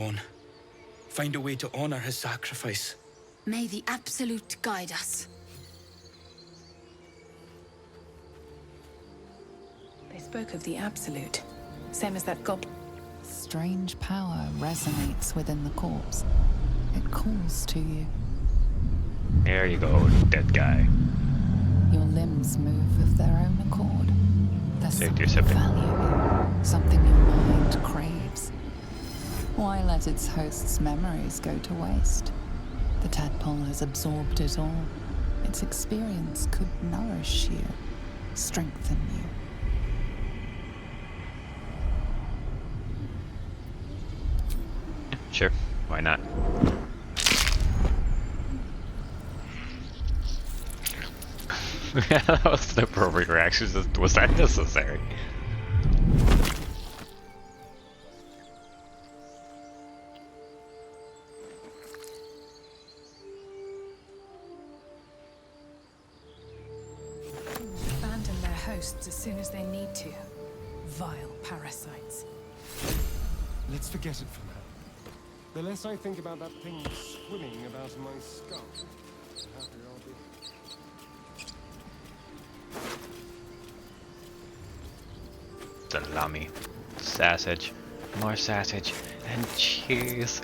on. Find a way to honor his sacrifice. May the Absolute guide us. They spoke of the Absolute, same as that goblin. Strange power resonates within the corpse. It calls to you. There you go, dead guy. Your limbs move of their own accord. There's Saved something your sibling. valuable, something your mind craves. Why let its host's memories go to waste? The tadpole has absorbed it all. Its experience could nourish you, strengthen you. Sure, why not? That was the appropriate reaction. Was that necessary? Abandon their hosts as soon as they need to. Vile parasites. Let's forget it for now. The less I think about that thing swimming about in my skull, the happier I'll be. Salami, sausage, more sausage, and cheese.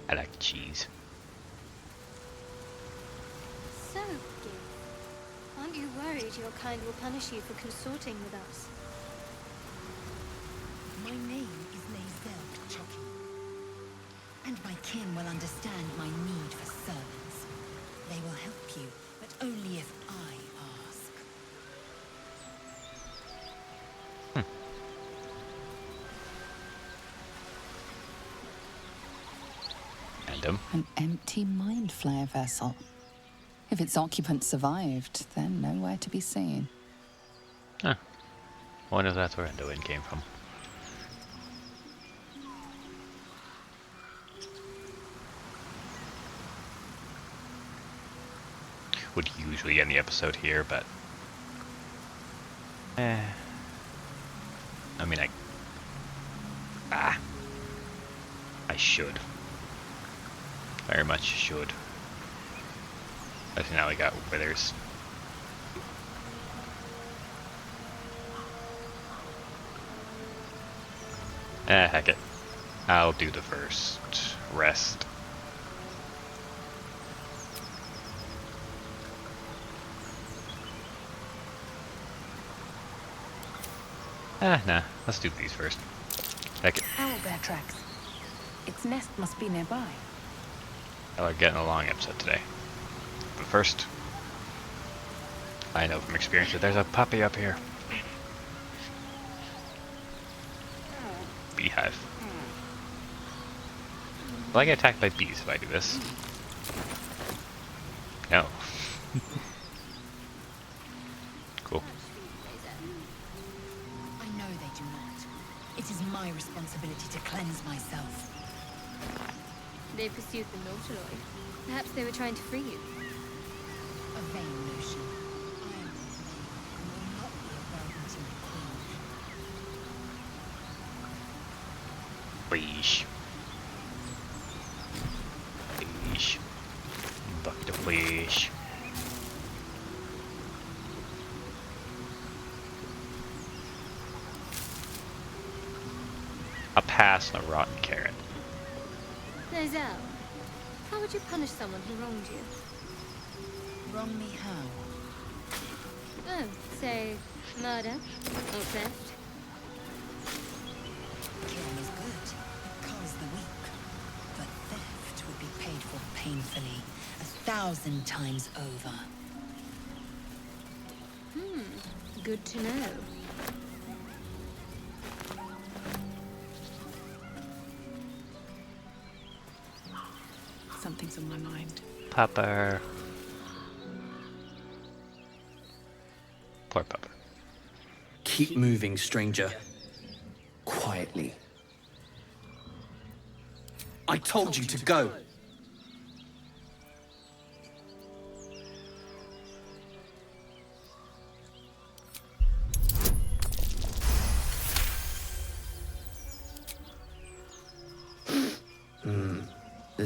I like cheese. So, Gil, aren't you worried your kind will punish you for consorting with us? My name is Mazel Chucky, and my kin will understand my need for servants. They will help you, but only if I ask. An empty mind flare vessel. If its occupant survived, then nowhere to be seen. Huh. Wonder if that's where Endoin came from. Would usually end the episode here, but I mean, I should. Very much should. I think now we got withers. Heck it. I'll do the first rest. Nah. Let's do these first. Heck it. Owlbear tracks. Its nest must be nearby. We're getting a long episode today. But first, I know from experience that there's a puppy up here. Beehive. Will I get attacked by bees if I do this? No. Cool. I know they do not. It is my responsibility to cleanse myself. They pursued the Nautiloid. Perhaps they were trying to free you. A vain notion. I am a slave and will not be a burden to my queen. Please. Please. Bucket of please. A pass on a rotten carrot. Mazel, how would you punish someone who wronged you? Wrong me how? Oh, say, murder or theft? Killing is good. It culls the weak. But theft would be paid for painfully, 1,000 times over. Good to know. Something's on my mind. Pupper. Poor pupper. Keep moving, stranger. Quietly. I told you to go.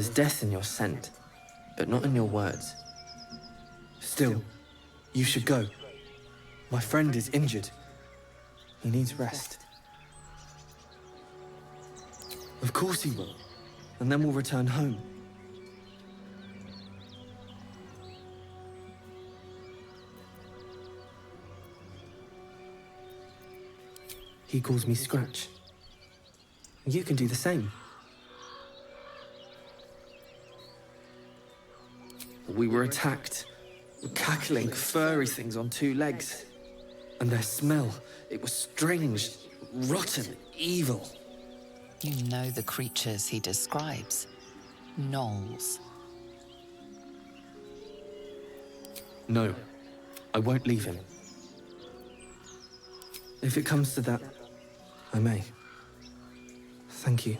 There's death in your scent, but not in your words. Still, you should go. My friend is injured. He needs rest. Of course he will. And then we'll return home. He calls me Scratch. You can do the same. We were attacked. Cackling, furry things on 2 legs. And their smell, it was strange, rotten, evil. You know the creatures he describes. Gnolls. No, I won't leave him. If it comes to that, I may. Thank you.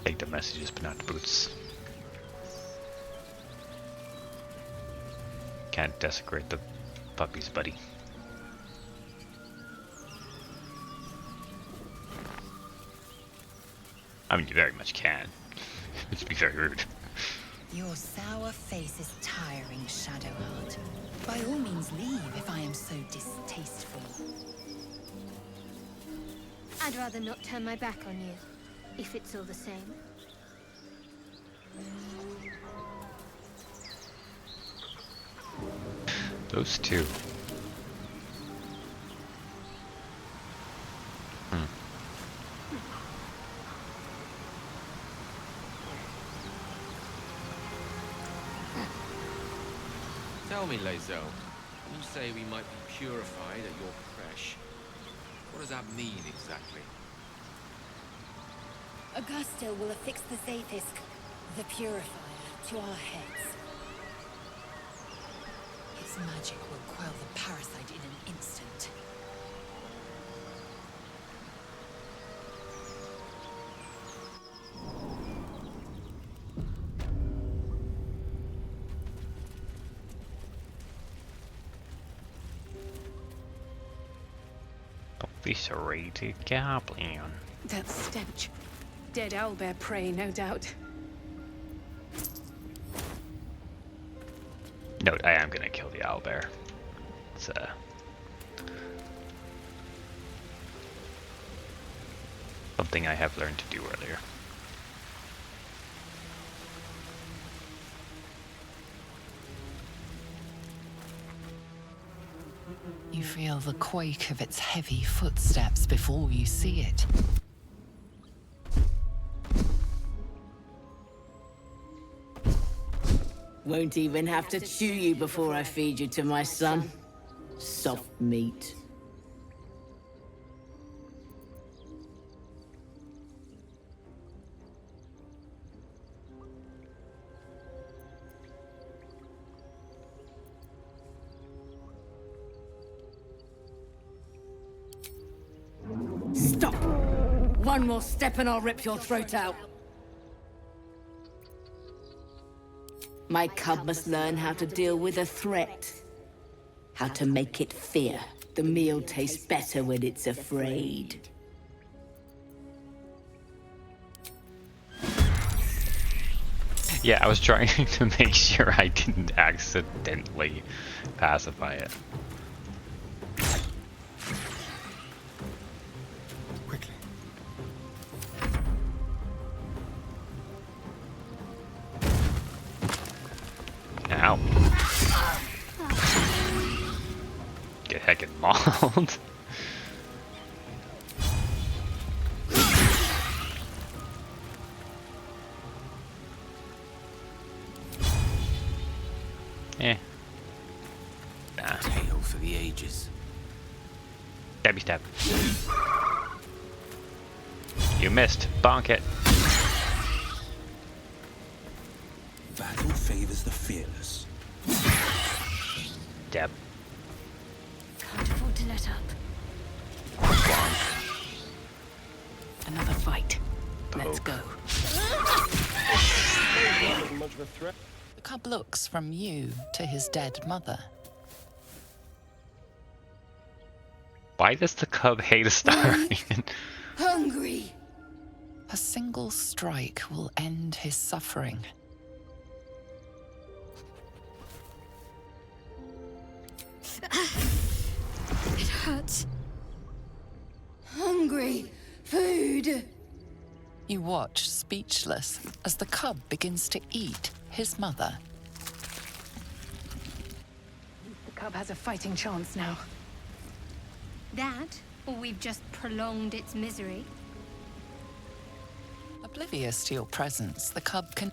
Take the messages, but not the boots. Can't desecrate the puppies, buddy. I mean, you very much can. It'd be very rude. Your sour face is tiring, Shadowheart. By all means leave if I am so distasteful. I'd rather not turn my back on you, if it's all the same. Those two. Tell me, Lae'zel, you say we might be purified at your creche. What does that mean exactly? Augusto will affix the Zaithisk, the purifier, to our heads. Its magic will quell the parasite in an instant. Eviscerated goblin. That stench. Dead owlbear prey, no doubt. Note, I am gonna kill the owlbear. It's something I have learned to do earlier. You feel the quake of its heavy footsteps before you see it. Won't even have to chew you before I feed you to my son. Soft meat. Stop! One more step and I'll rip your throat out. My cub must learn how to deal with a threat. How to make it fear. The meal tastes better when it's afraid. Yeah, I was trying to make sure I didn't accidentally pacify it. Quickly. Ow. Get heckin' mauled. Eh. Nah. Tale for the ages. Stabby stab. You missed. Bonk it. favors the fearless. Deb. Can't afford to let up. Another fight. Let's go. Wasn't much of a threat. The cub looks from you to his dead mother. Why does the cub hate a Starian? Hungry. A single strike will end his suffering. It hurts. Hungry. Food. You watch, speechless, as the cub begins to eat his mother. The cub has a fighting chance now. That, or we've just prolonged its misery. Oblivious to your presence, the cub can...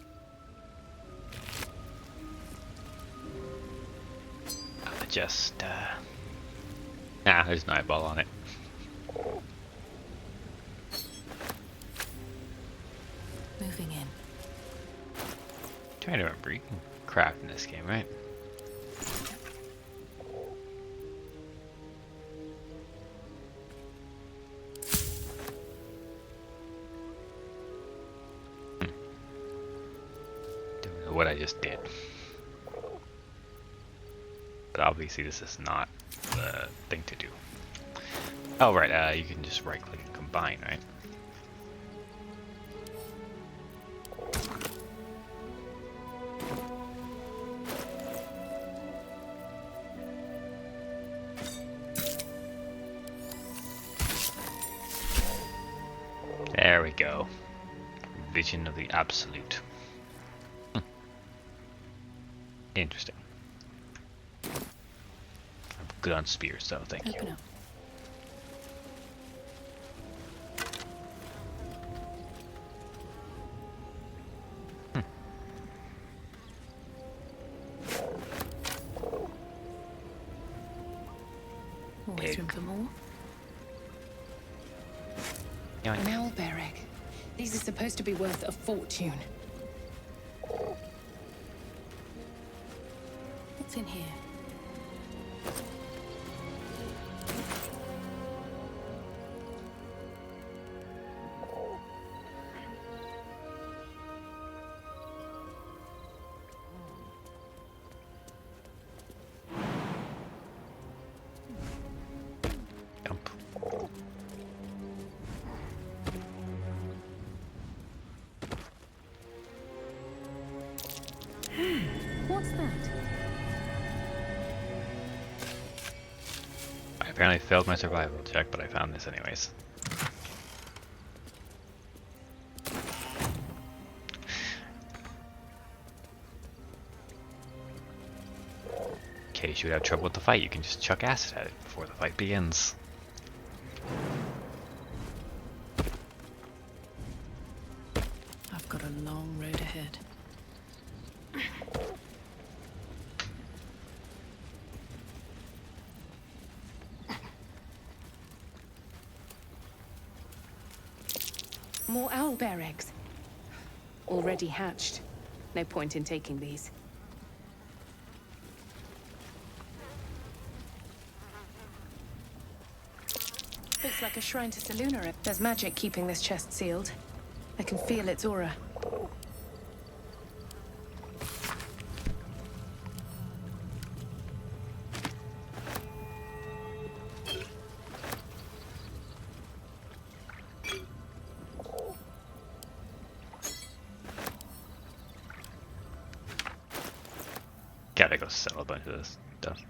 Nah, there's an eyeball on it. Moving in. Trying to remember, you can craft in this game, right? Don't know what I just did. But obviously this is not the thing to do. Oh right, you can just right click and combine, right? There we go. Vision of the Absolute. Interesting. I'm good on spears, though, thank you. Open up. Always room for more. Yoink. An owl bear egg. These are supposed to be worth a fortune. What's in here? Jump. What's that? I apparently failed my survival check, but I found this anyways. In case you would have trouble with the fight, you can just chuck acid at it before the fight begins. I've got a long road ahead. More owlbear eggs. Already hatched. No point in taking these. Looks like a shrine to Seluna. There's magic keeping this chest sealed. I can feel its aura. Gotta go sell a bunch of this stuff.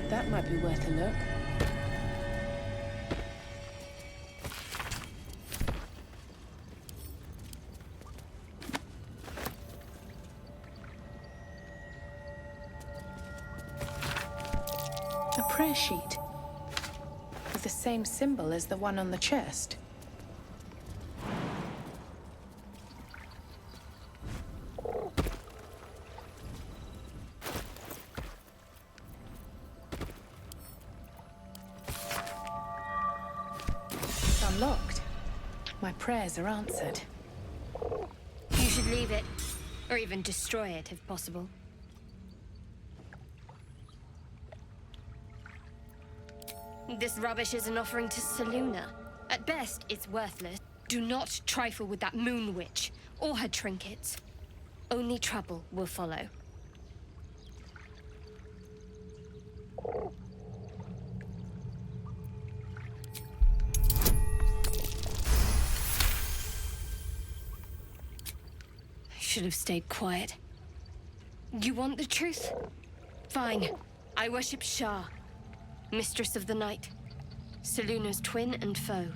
That might be worth a look. A prayer sheet with the same symbol as the one on the chest. locked. My prayers are answered. You should leave it. Or even destroy it, if possible. This rubbish is an offering to Selûne. At best, it's worthless. Do not trifle with that moon witch, or her trinkets. Only trouble will follow. I should have stayed quiet. You want the truth? Fine. I worship Shah, Mistress of the Night, Selûne's twin and foe.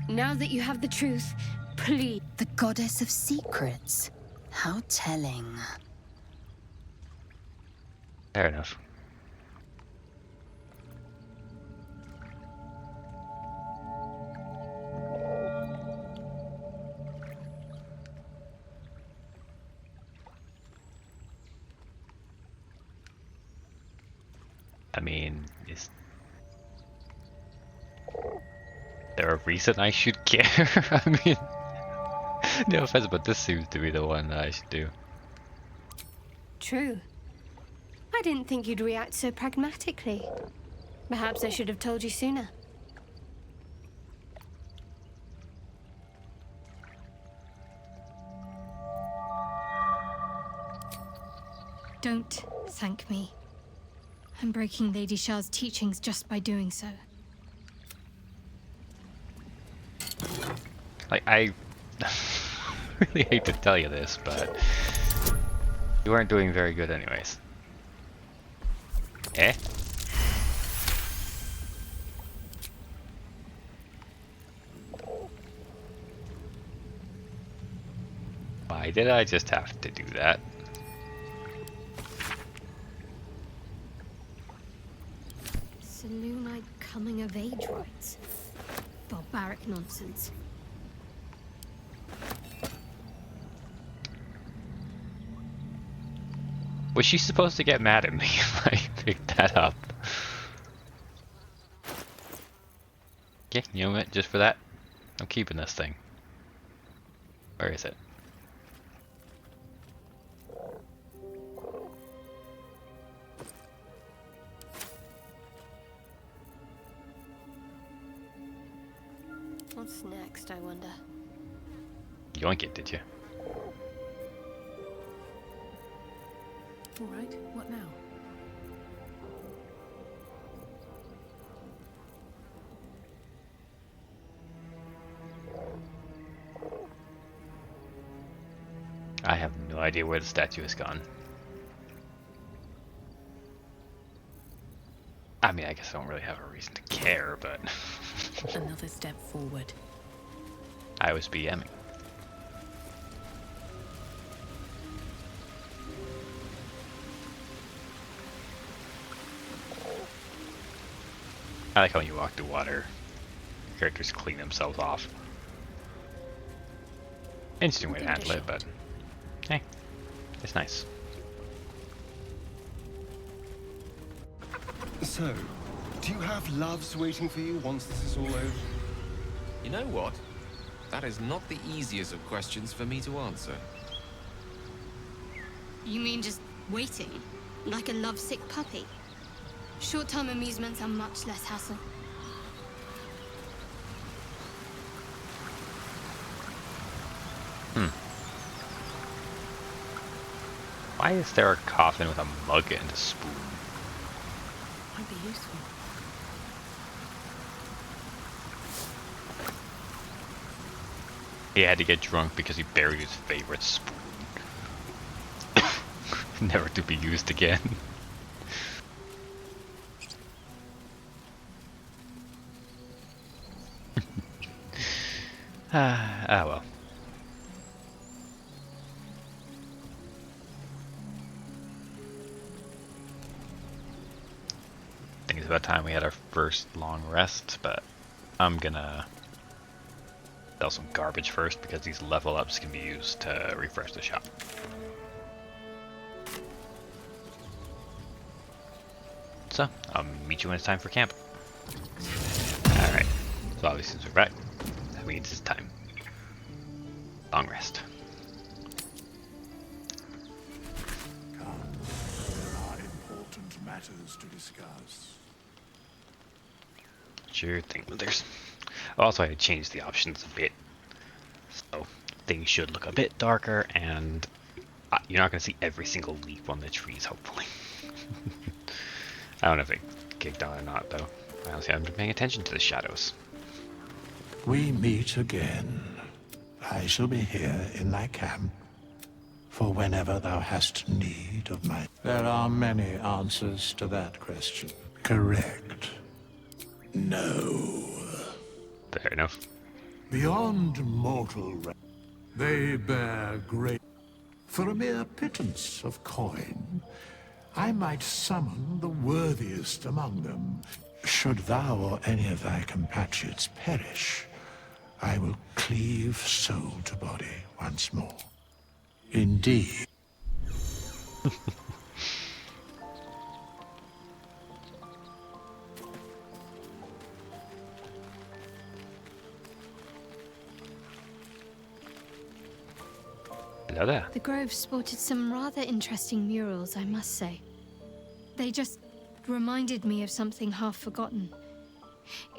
Now that you have the truth, please. The goddess of secrets. How telling. Fair enough. I mean, is there a reason I should care? I mean, no offense, but this seems to be the one that I should do. True. I didn't think you'd react so pragmatically. Perhaps I should have told you sooner. Don't thank me. I'm breaking Lady Shah's teachings just by doing so. Like, I really hate to tell you this, but you aren't doing very good anyways. Eh? Why did I just have to do that? Selûnite coming of age rites. Barbaric nonsense. Was she supposed to get mad at me if I picked that up? Okay, you know what? Just for that, I'm keeping this thing. Where is it? What's next, I wonder? Yoink it, did you? All right, what now? I have no idea where the statue has gone. I mean, I guess I don't really have a reason to care, but Another step forward. I was BMing. I like how when you walk through water, characters clean themselves off. Interesting way to handle it, but hey, it's nice. So, do you have loves waiting for you once this is all over? You know what? That is not the easiest of questions for me to answer. You mean just waiting? Like a lovesick puppy? Short-term amusements are much less hassle. Why is there a coffin with a mug and a spoon? Might be useful. He had to get drunk because he buried his favorite spoon. Never to be used again. Well. I think it's about time we had our first long rest, but I'm gonna sell some garbage first because these level ups can be used to refresh the shop. So, I'll meet you when it's time for camp. Alright, so obviously since we're back, That means it's time. Long rest. Come, there are important matters to discuss. Sure thing. There's also I changed the options a bit, so things should look a bit darker, and you're not going to see every single leaf on the trees, hopefully. I don't know if it kicked on or not, though. I honestly haven't been paying attention to the shadows. We meet again. I shall be here in thy camp for whenever thou hast need of my... There are many answers to that question. Correct. No. Fair enough. Beyond mortal they bear great... For a mere pittance of coin, I might summon the worthiest among them. Should thou or any of thy compatriots perish, I will cleave soul to body once more. Indeed. Hello there. The Grove sported some rather interesting murals, I must say. They just reminded me of something half forgotten.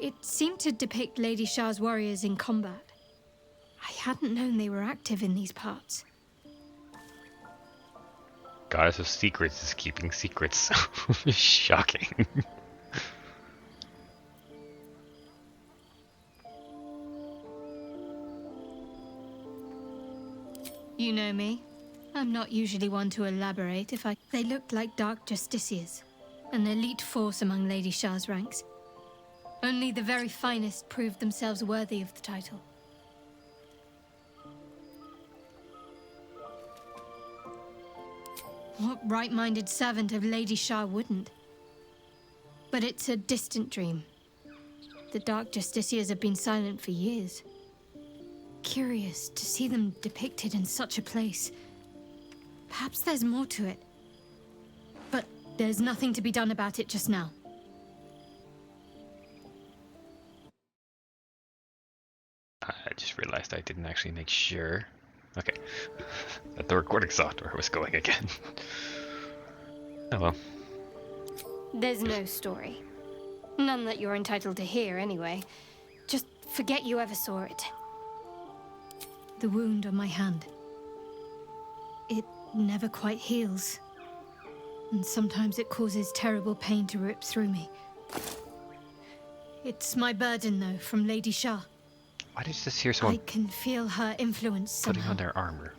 It seemed to depict Lady Shah's warriors in combat. I hadn't known they were active in these parts. Goddess of Secrets is keeping secrets. Shocking. You know me. I'm not usually one to elaborate if I... They looked like dark justiciars, an elite force among Lady Shah's ranks. Only the very finest proved themselves worthy of the title. What right-minded servant of Lady Shah wouldn't? But it's a distant dream. The Dark Justiciars have been silent for years. Curious to see them depicted in such a place. Perhaps there's more to it. But there's nothing to be done about it just now. I just realized I didn't actually make sure. Okay. That the recording software was going again. Oh well. There's no story. None that you're entitled to hear, anyway. Just forget you ever saw it. The wound on my hand. It never quite heals. And sometimes it causes terrible pain to rip through me. It's my burden, though, from Lady Shah. Why did you just hear someone I can feel her influence putting somehow. on their armor?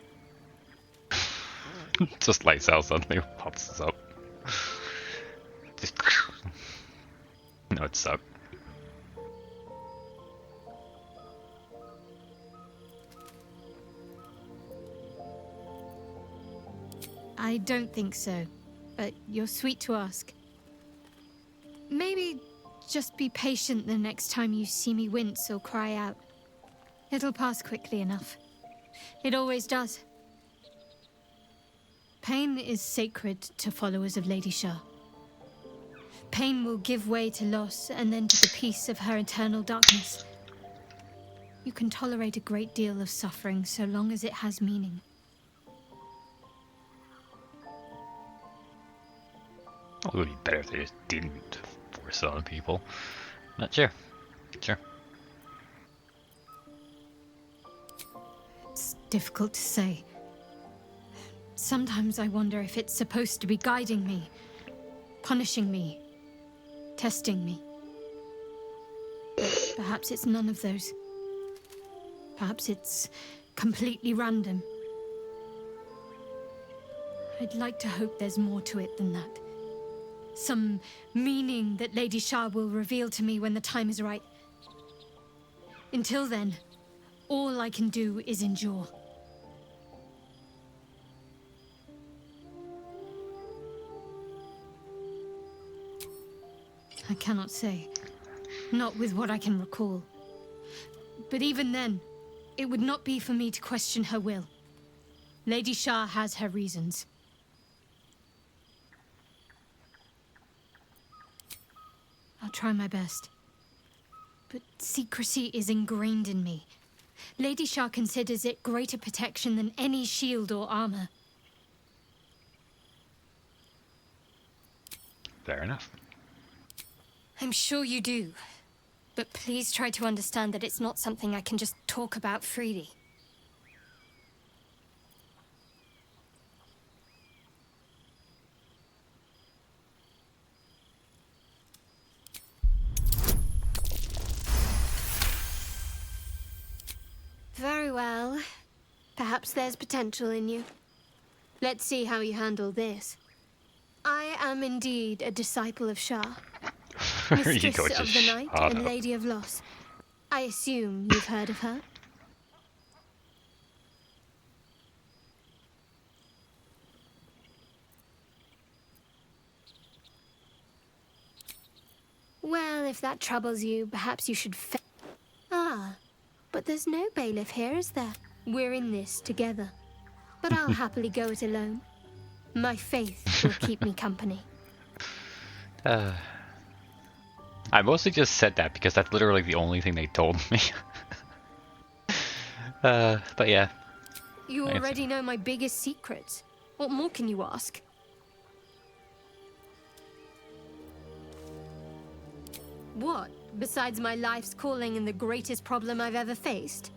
Just lights out suddenly pops up. Just no, it sucked. I don't think so, but you're sweet to ask. Maybe just be patient the next time you see me wince or cry out. It'll pass quickly enough. It always does. Pain is sacred to followers of Lady Shah. Pain will give way to loss and then to the peace of her eternal darkness. You can tolerate a great deal of suffering so long as it has meaning. It would be better if they just didn't force it on people. But sure. Sure. It's difficult to say. Sometimes I wonder if it's supposed to be guiding me, punishing me, testing me. Perhaps it's none of those. Perhaps it's completely random. I'd like to hope there's more to it than that. Some meaning that Lady Shah will reveal to me when the time is right. Until then, all I can do is endure. I cannot say. Not with what I can recall. But even then, it would not be for me to question her will. Lady Shah has her reasons. I'll try my best. but secrecy is ingrained in me. Lady Shah considers it greater protection than any shield or armor. Fair enough. I'm sure you do. But please try to understand that it's not something I can just talk about freely. Very well. Perhaps there's potential in you. Let's see how you handle this. I am indeed a disciple of Shah, Mistress of the Night and Lady of Loss. I assume you've heard of her? Well, if that troubles you, perhaps you should Ah, but there's no bailiff here, is there? We're in this together. But I'll happily go it alone. My faith will keep me company. I mostly just said that because that's literally the only thing they told me. But yeah. You already know my biggest secrets. What more can you ask? What, besides my life's calling and the greatest problem I've ever faced?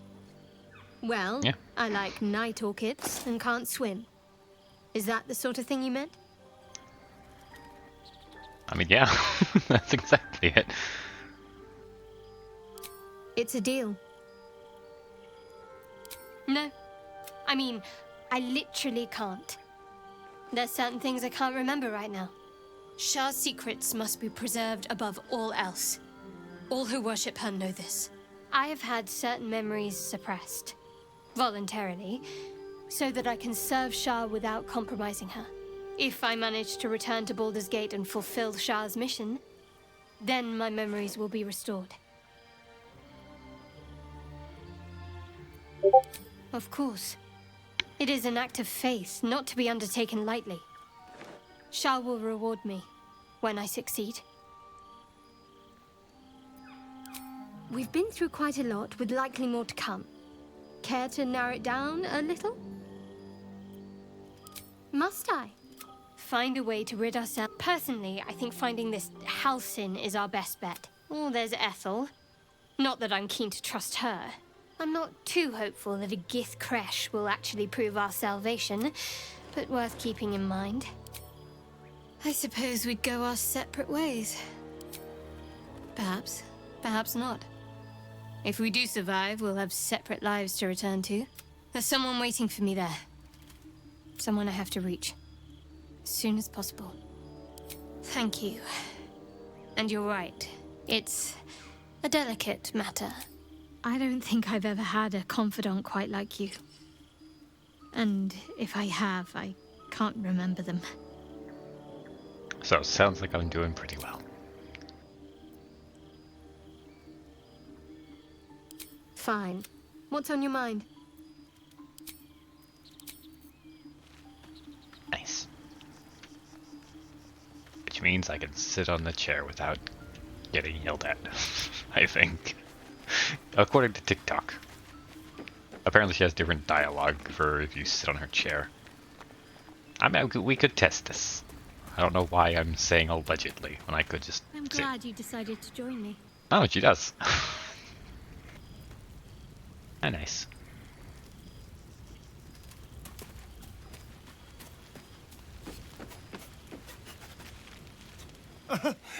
Well, yeah. I like night orchids and can't swim. Is that the sort of thing you meant? I mean, yeah, that's exactly it. It's a deal. No. I mean, I literally can't. There's certain things I can't remember right now. Shah's secrets must be preserved above all else. All who worship her know this. I have had certain memories suppressed. Voluntarily. So that I can serve Shah without compromising her. If I manage to return to Baldur's Gate and fulfill Shah's mission, then my memories will be restored. Of course. It is an act of faith, not to be undertaken lightly. Shah will reward me when I succeed. We've been through quite a lot, with likely more to come. Care to narrow it down a little? Must I? Find a way to rid ourselves. Personally, I think finding this Halcyon is our best bet. Oh, there's Ethel. Not that I'm keen to trust her. I'm not too hopeful that a Gith Kresh will actually prove our salvation, but worth keeping in mind. I suppose we'd go our separate ways. Perhaps. Perhaps not. If we do survive, we'll have separate lives to return to. There's someone waiting for me there. Someone I have to reach. As soon as possible. Thank you. And you're right. It's a delicate matter. I don't think I've ever had a confidant quite like you. And if I have, I can't remember them. So it sounds like I'm doing pretty well. Fine. What's on your mind? Nice. Which means I can sit on the chair without getting yelled at, I think. According to TikTok. Apparently she has different dialogue for if you sit on her chair. I mean, we could test this. I don't know why I'm saying allegedly when I could just I'm glad you decided to join me. Oh, she does. Ah, nice.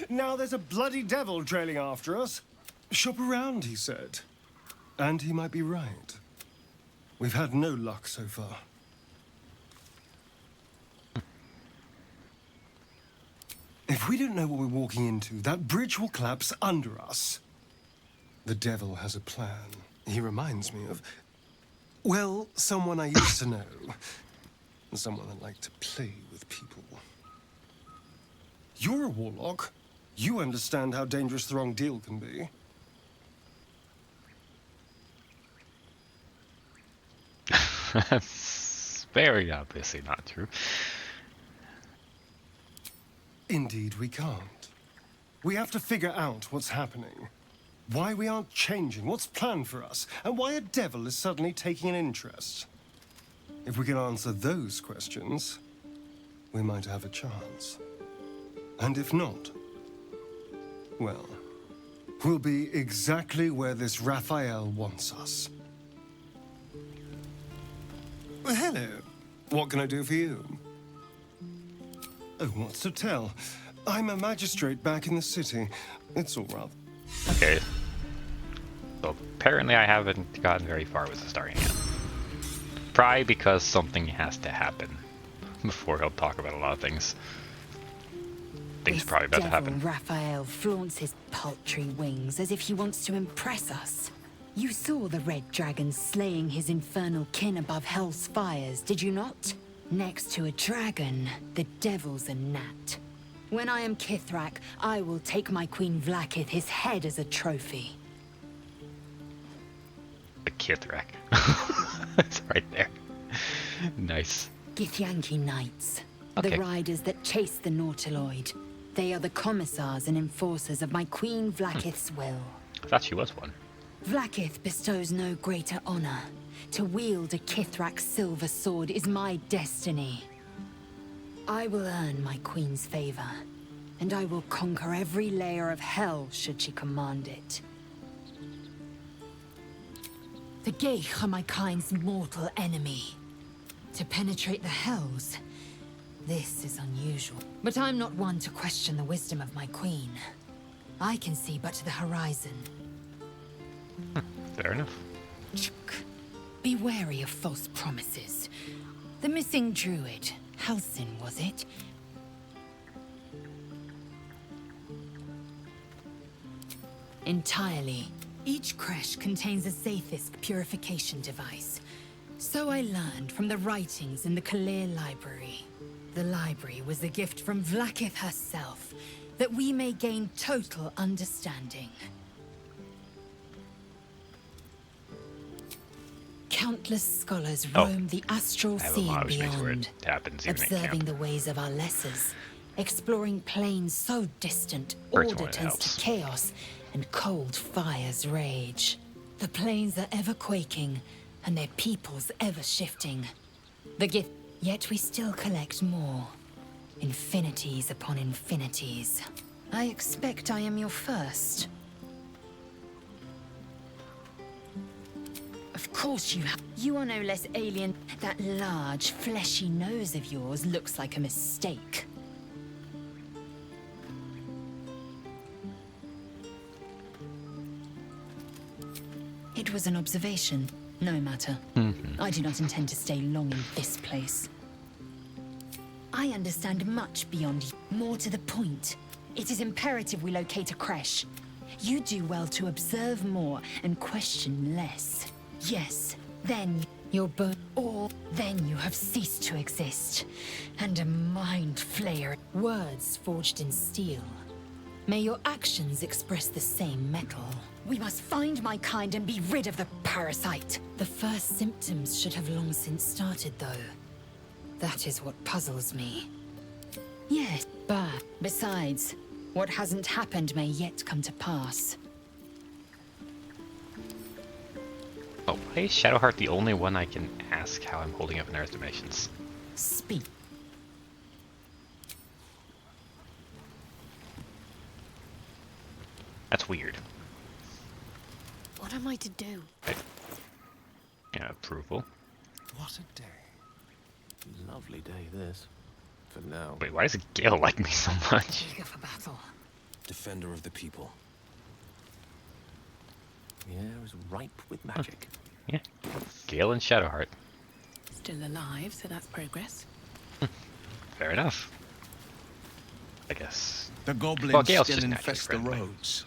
Now there's a bloody devil trailing after us. Shop around, he said. And he might be right. We've had no luck so far. If we don't know what we're walking into, that bridge will collapse under us. The devil has a plan. He reminds me of, well, someone I used to know. Someone that liked to play with people. You're a warlock. You understand how dangerous the wrong deal can be. That's very obviously not true. Indeed, we can't. We have to figure out what's happening. Why we aren't changing, what's planned for us, and why a devil is suddenly taking an interest. If we can answer those questions, we might have a chance. And if not, well, we'll be exactly where this Raphael wants us. Well, hello. What can I do for you? Oh, what's to tell? I'm a magistrate back in the city. It's all right. Okay. So apparently I haven't gotten very far with the starting yet. Probably because something has to happen before he'll talk about a lot of things. Things are probably about to happen. Raphael flaunts his paltry wings as if he wants to impress us. You saw the red dragon slaying his infernal kin above hell's fires, did you not? Next to a dragon, the devil's a gnat. When I am Kithrak, I will take my Queen Vlaakith his head as a trophy. The Kithrak. It's right there. Nice. Githyanki Knights. Okay. The riders that chase the Nautiloid. They are the commissars and enforcers of my Queen Vlaakith's will. I thought she was one. Vlaakith bestows no greater honor. To wield a Kithrak's silver sword is my destiny. I will earn my queen's favor, and I will conquer every layer of hell should she command it. The Geich are my kind's mortal enemy. To penetrate the hells, this is unusual. But I'm not one to question the wisdom of my queen. I can see but to the horizon. Fair enough. Be wary of false promises. The missing druid, Halsin, was it? Entirely. Each creche contains a Zaithisk purification device. So I learned from the writings in the Kalir Library. The library was a gift from Vlaakith herself, that we may gain total understanding. Countless scholars roam the astral sea and beyond, observing the ways of our lessers, exploring planes so distant, order turns to chaos, and cold fires rage. The planes are ever quaking, and their peoples ever shifting. The gift, yet we still collect more. Infinities upon infinities. I expect I am your first. Of course you have. You are no less alien. That large, fleshy nose of yours looks like a mistake. It was an observation. No matter. I do not intend to stay long in this place. I understand much beyond you. More to the point. It is imperative we locate a creche. You do well to observe more and question less. Yes, then you're burnt, or then you have ceased to exist. And a mind flayer. Words forged in steel. May your actions express the same metal. We must find my kind and be rid of the parasite. The first symptoms should have long since started, though. That is what puzzles me. Yes, but besides, what hasn't happened may yet come to pass. Oh, why is Shadowheart the only one I can ask how I'm holding up in Earth Dimensions? Speak. That's weird. What am I to do? Yeah, approval. What a day. Lovely day, this. For now. Wait, why does Gale like me so much? Eager for battle. Defender of the people. The air is ripe with magic. Yeah. Gale and Shadowheart. Still alive, so that's progress. Fair enough. I guess. The goblins Well, Gale's still just infest the naturally friendly. roads.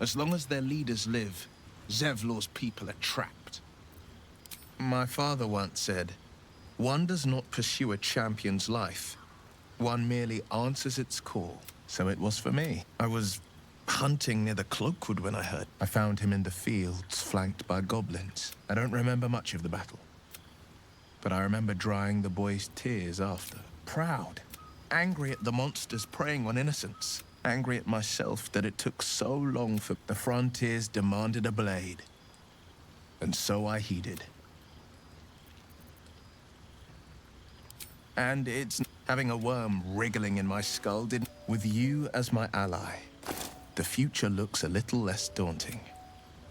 As long as their leaders live, Zevlor's people are trapped. My father once said, one does not pursue a champion's life. One merely answers its call. So it was for me. I was hunting near the Cloakwood when I heard. I found him in the fields, flanked by goblins. I don't remember much of the battle. But I remember drying the boy's tears after. Proud. Angry at the monsters preying on innocents. Angry at myself that it took so long for the frontiers demanded a blade. And so I heeded. And it's having a worm wriggling in my skull didn't. With you as my ally, the future looks a little less daunting.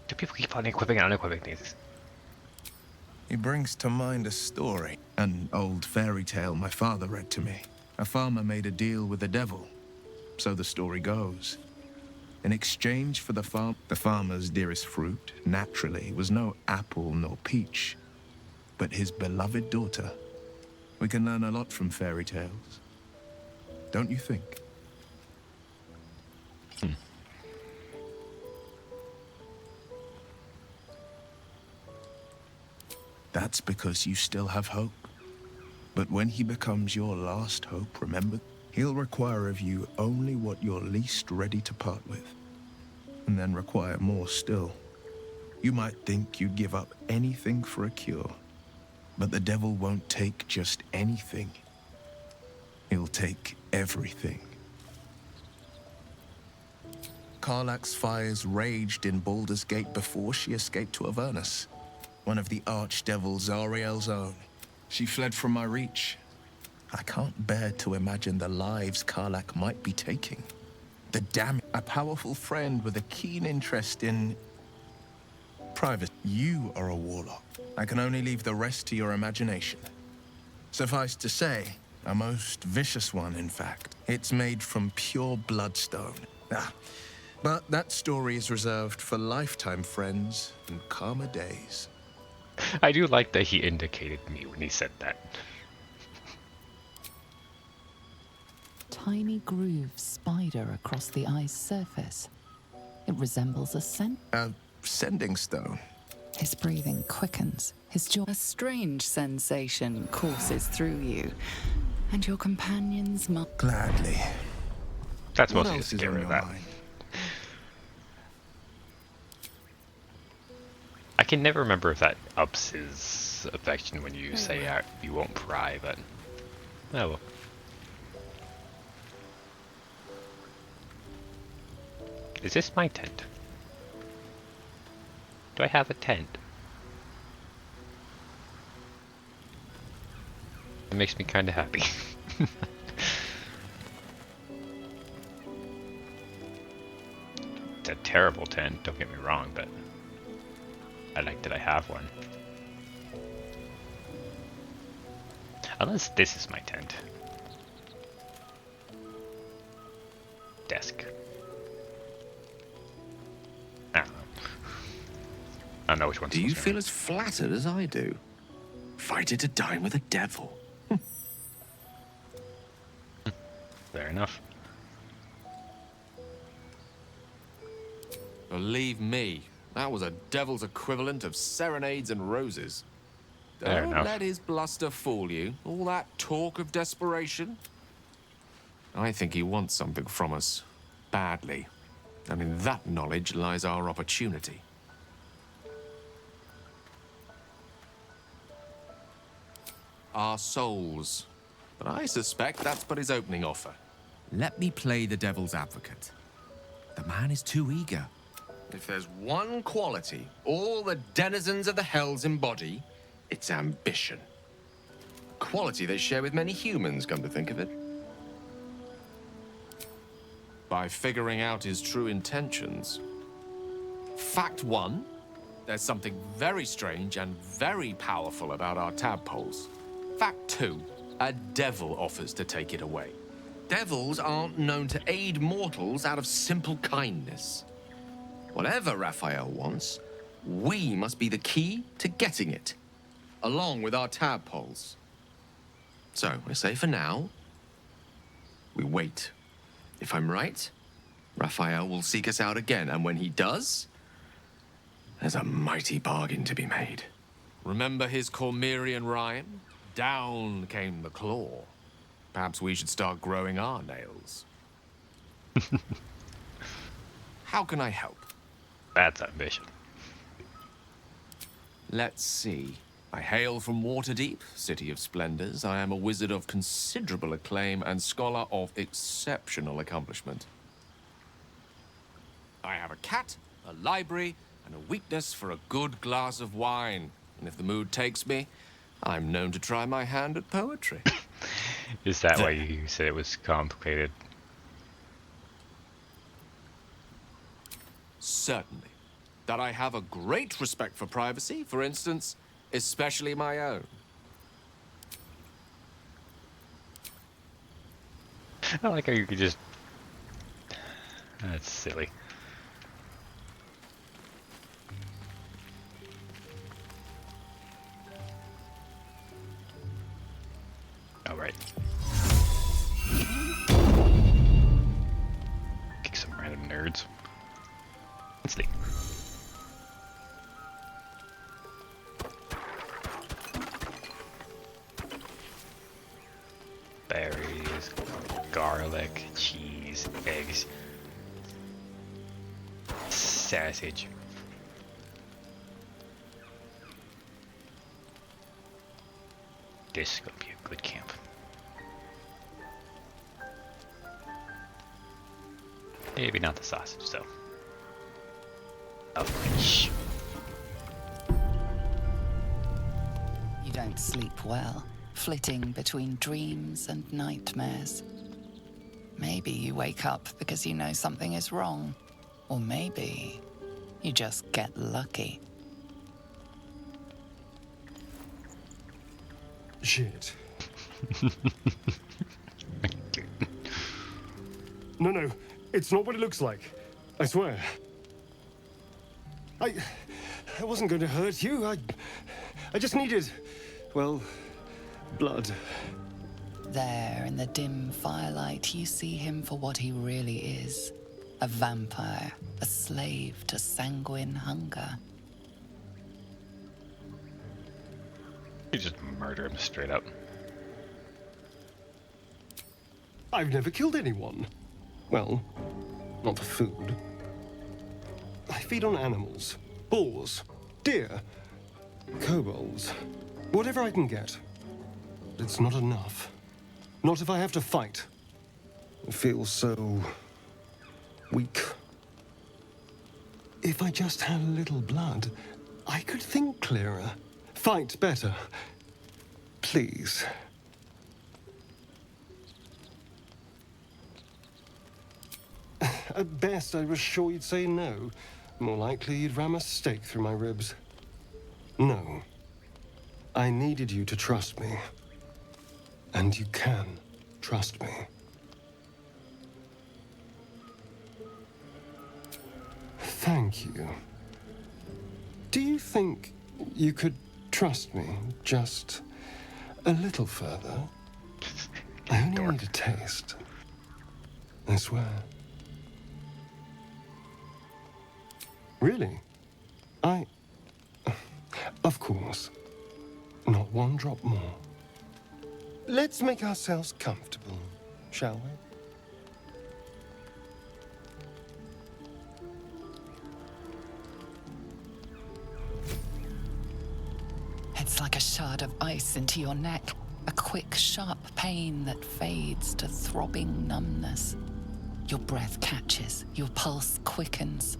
Do people keep on equipping and unequipping these? He brings to mind a story, an old fairy tale my father read to me. A farmer made a deal with the devil, so the story goes. In exchange for the farmer's dearest fruit, naturally, was no apple nor peach, but his beloved daughter. We can learn a lot from fairy tales, don't you think? That's because you still have hope. But when he becomes your last hope, remember, he'll require of you only what you're least ready to part with. And then require more still. You might think you'd give up anything for a cure. But the devil won't take just anything. He'll take everything. Karlach's fires raged in Baldur's Gate before she escaped to Avernus. One of the archdevil Zariel's own. She fled from my reach. I can't bear to imagine the lives Karlach might be taking. The damn... A powerful friend with a keen interest in... private. You are a warlock. I can only leave the rest to your imagination. Suffice to say, a most vicious one, in fact. It's made from pure bloodstone. But that story is reserved for lifetime friends and calmer days. I do like that he indicated me when he said that. Tiny grooves spider across the eye's surface. It resembles a sending stone. His breathing quickens. His jaw. A strange sensation courses through you, and your companions must. Gladly. That's What mostly else is scary on your about. mind? I can never remember if that ups his affection when you say you won't pry, but oh well. Is this my tent? Do I have a tent? It makes me kind of happy. It's a terrible tent, don't get me wrong, but I like that I have one. Unless this is my tent. Desk. I don't know. I don't know which one's Do you supposed to feel as flattered as I do? Fighting to dine with a devil. Fair enough. Believe me, that was a devil's equivalent of serenades and roses. Fair Don't enough. let his bluster fool you. All that talk of desperation. I think he wants something from us. Badly. And in that knowledge lies our opportunity. Our souls. But I suspect that's but his opening offer. Let me play the devil's advocate. The man is too eager. If there's one quality all the denizens of the hells embody, it's ambition. A quality they share with many humans, come to think of it. By figuring out his true intentions. Fact one, there's something very strange and very powerful about our tadpoles. Fact two, a devil offers to take it away. Devils aren't known to aid mortals out of simple kindness. Whatever Raphael wants, we must be the key to getting it, along with our tadpoles. So, I say for now, we wait. If I'm right, Raphael will seek us out again, and when he does, there's a mighty bargain to be made. Remember his Cormyrean rhyme? Down came the claw. Perhaps we should start growing our nails. How can I help? That's ambition. Let's see. I hail from Waterdeep, City of Splendors. I am a wizard of considerable acclaim and scholar of exceptional accomplishment. I have a cat, a library, and a weakness for a good glass of wine. And if the mood takes me, I'm known to try my hand at poetry. Is that why you said it was complicated? Certainly. That I have a great respect for privacy, for instance, especially my own. I like how you could just... That's silly. All right. Kick some random nerds. Let's see. Berries, garlic, cheese, eggs, sausage. This is gonna be a good camp. Maybe not the sausage, though. Oh, shh. You don't sleep well, flitting between dreams and nightmares. Maybe you wake up because you know something is wrong. Or maybe you just get lucky. Shit. No, it's not what it looks like. I swear. I wasn't going to hurt you. I just needed, well, blood. There, in the dim firelight, you see him for what he really is. A vampire, a slave to sanguine hunger. You just murder him straight up. I've never killed anyone. Well, not for food. I feed on animals. Boars. Deer. Kobolds. Whatever I can get. But it's not enough. Not if I have to fight. I feel so... weak. If I just had a little blood, I could think clearer. Fight better. Please. At best, I was sure you'd say no. More likely, you'd ram a stake through my ribs. No. I needed you to trust me. And you can trust me. Thank you. Do you think you could trust me just a little further? I only need a taste. I swear. Really? Of course. Not one drop more. Let's make ourselves comfortable, shall we? It's like a shard of ice into your neck. A quick, sharp pain that fades to throbbing numbness. Your breath catches, your pulse quickens.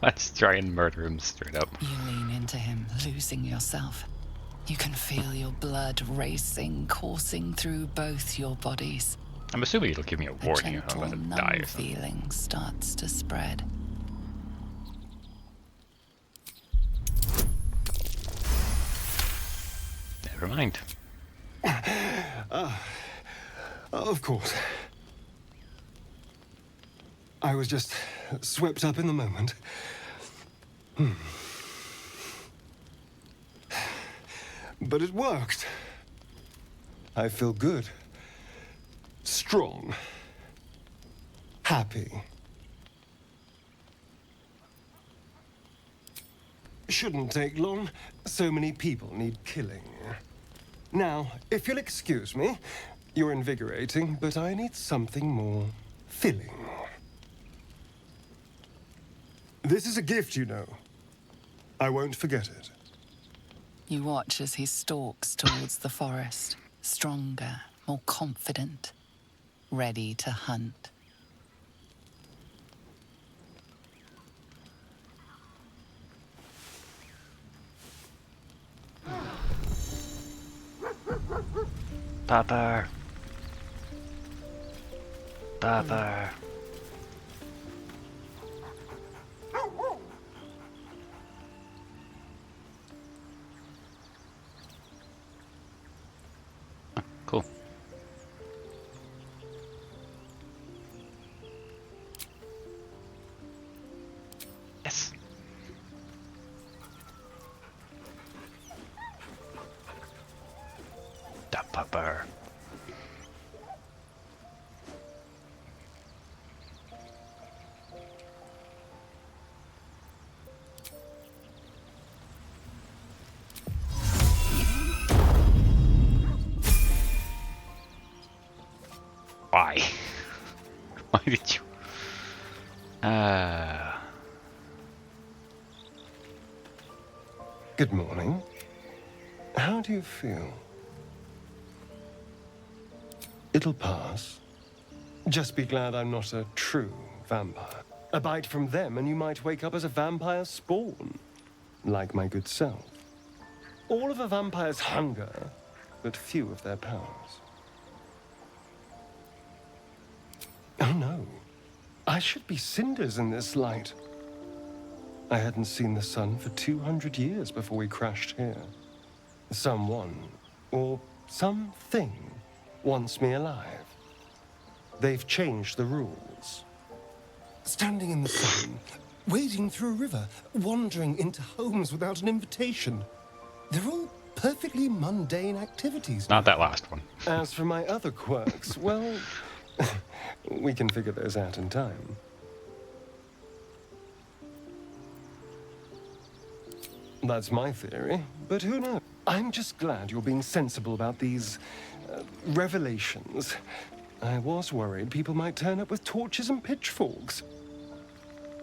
Let's try and murder him straight up. You lean into him, losing yourself. You can feel your blood racing, coursing through both your bodies. I'm assuming it'll give me a warning if I'm gentle, about to die numb or something. feeling starts to spread. Never mind. Of course. I was just swept up in the moment. But it worked. I feel good. Strong. Happy. Shouldn't take long. So many people need killing. Now, if you'll excuse me, you're invigorating, but I need something more filling. This is a gift, you know. I won't forget it. You watch as he stalks towards the forest, stronger, more confident, ready to hunt. Papa. Papa. Cool. Yes. Da pupper. Why? Why did you? Good morning. How do you feel? It'll pass. Just be glad I'm not a true vampire. A bite from them and you might wake up as a vampire spawn. Like my good self. All of a vampire's hunger, but few of their powers. Oh no. I should be cinders in this light. I hadn't seen the sun for 200 years before we crashed here. Someone, or something, wants me alive. They've changed the rules. Standing in the sun, wading through a river, wandering into homes without an invitation. They're all perfectly mundane activities. Not that last one. As for my other quirks, well, we can figure those out in time. That's my theory, but who knows? I'm just glad you're being sensible about these revelations. I was worried people might turn up with torches and pitchforks.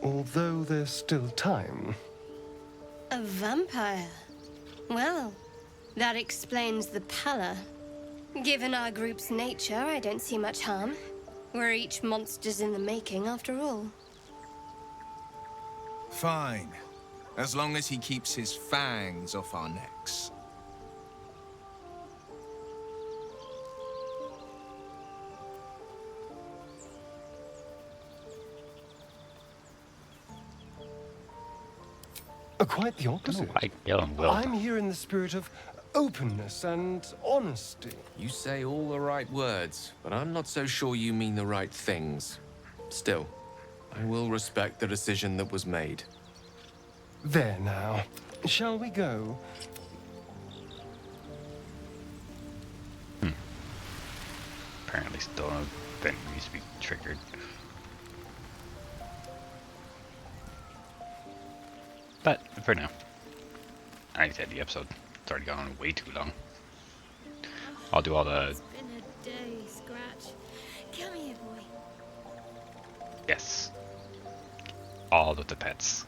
Although there's still time. A vampire? Well, that explains the pallor. Given our group's nature, I don't see much harm. We're each monsters in the making, after all. Fine. As long as he keeps his fangs off our necks. Quite the opposite. Well. I'm here in the spirit of openness and honesty. You say all the right words, but I'm not so sure you mean the right things. Still, I will respect the decision that was made. There now. Shall we go? Apparently still an event needs to be triggered. But for now, I said the episode it's already gone on way too long. I'll do all the. It's been a day, Scratch. Come here, boy. Yes. All of the pets.